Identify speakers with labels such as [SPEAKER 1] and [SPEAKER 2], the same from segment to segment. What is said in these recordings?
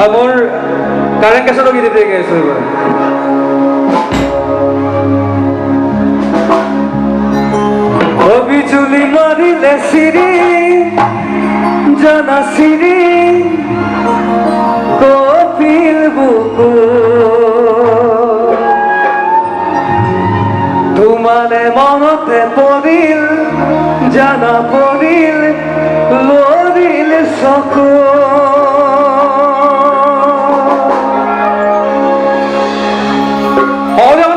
[SPEAKER 1] মোৰ কাৰেণ্ট কেছতো গীত দিয়ে গাইছো এইবাৰ বিজুলি মাৰিলে চিৰি জানা চিৰি কপিল বুকু তোমাৰে মনতে পৰিল জানা পৰিল লৰিল চকু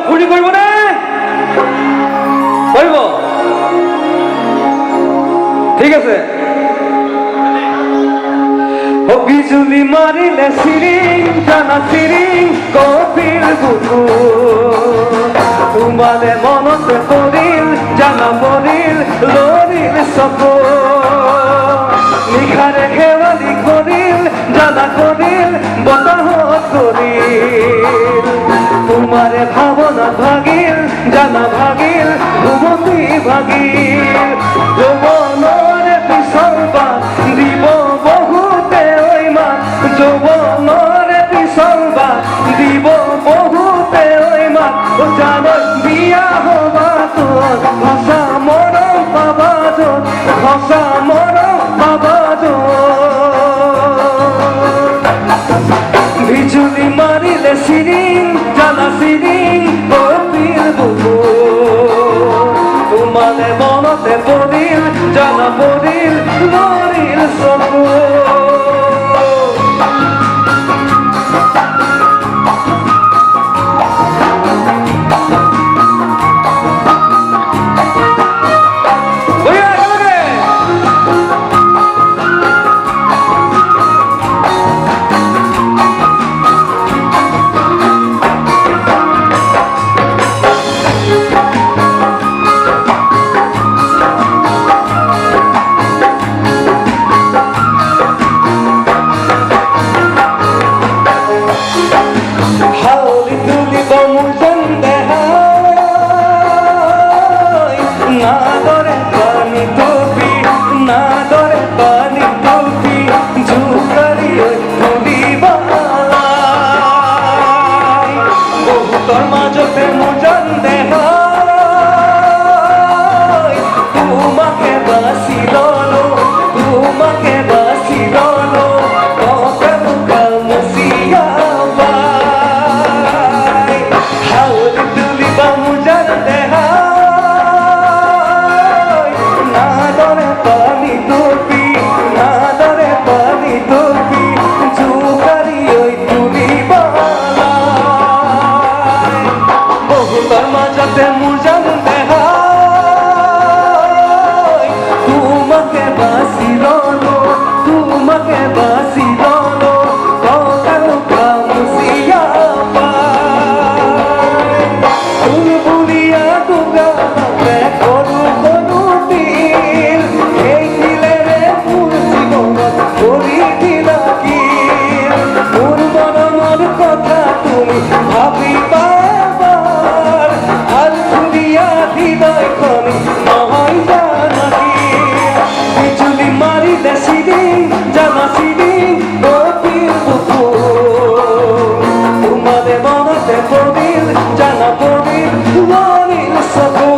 [SPEAKER 1] ফুৰি কৰিব নে কৰিব ঠিক আছে বিজুলি মাৰিলে চিৰিং জানা চিৰিং কপিল বুকু তোমাৰে মনতে পৰিল জানা পৰিল লৰিল চকু নিশাৰে খেৱালি কৰিল জানা কৰিল বতাহত কৰিল তোমাৰে ভাৱনা ভাগিল জানা ভাগিল ঘুমতি ভাগিল যৌৱনৰে পিছৰ বাট দিব বহুতে ঐ মাত যৌৱনৰে পিছৰ বাট দিব বহুতে ঐ মাত জানৈ বিয়া হবা তোৰ সঁচা মৰম পাবা য'ত সঁচা মৰম পাবা বিজুলি মাৰিলে চিৰিং জানা চিৰিং কপিল বুকু তোমাৰে মনতে পৰিল জানা পৰিল লৰিল চকু তোর মাজতে মুজন দেহ তোমাকে বাসি ললো তোমাকে বাসি ললো কত মুসিয়া বাই হাউল তুলিবা মুজন দেহ না দরে পানি টুপি না দরে পানি টুপি জুকারি ওই তুলিবা তোর মাঝাতে মুজান দেহা তোমাকে বাসি ললো তোমাকে বাসি ললো কত মুসিয়া তুমি বুলিয়া দুগা করু করু দিল এই দিলে রে ফুল জীবন করি দিলা কি মোর মন কথা তুমি ভাবিবা বিজুলি মারিলে সিরিং জানা সিরিং কপিল বুকু তোমারে মনতে পড়িল জানা পড়িল লরিল চকু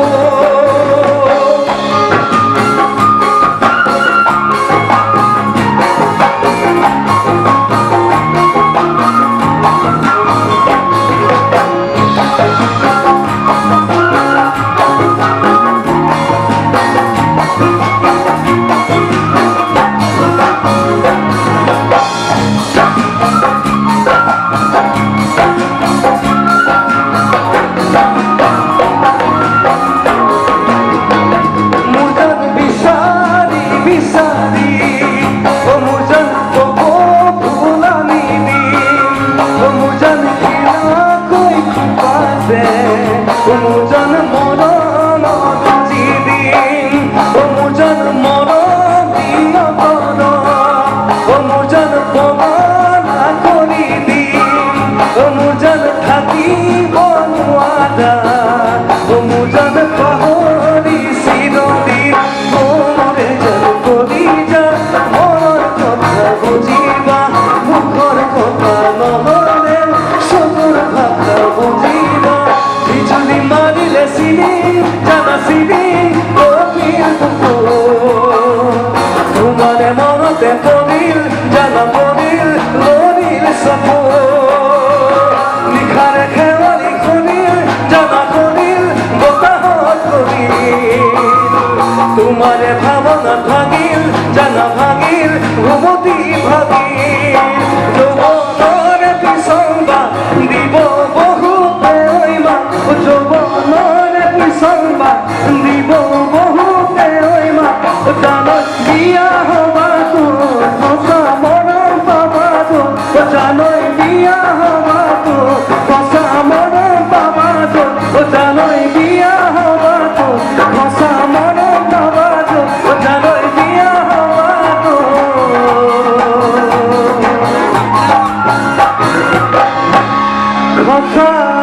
[SPEAKER 1] মুজন মরণ দিদিন ও মুজন মরণ দিন ও মুজন পমানা করি দিন ও মুজন থাকিব নোয়াদা ও মুজন পাহরি চিরদিন মোরে যেন করি যা মনের কথা বুঝিবা মুখর কথা মাখা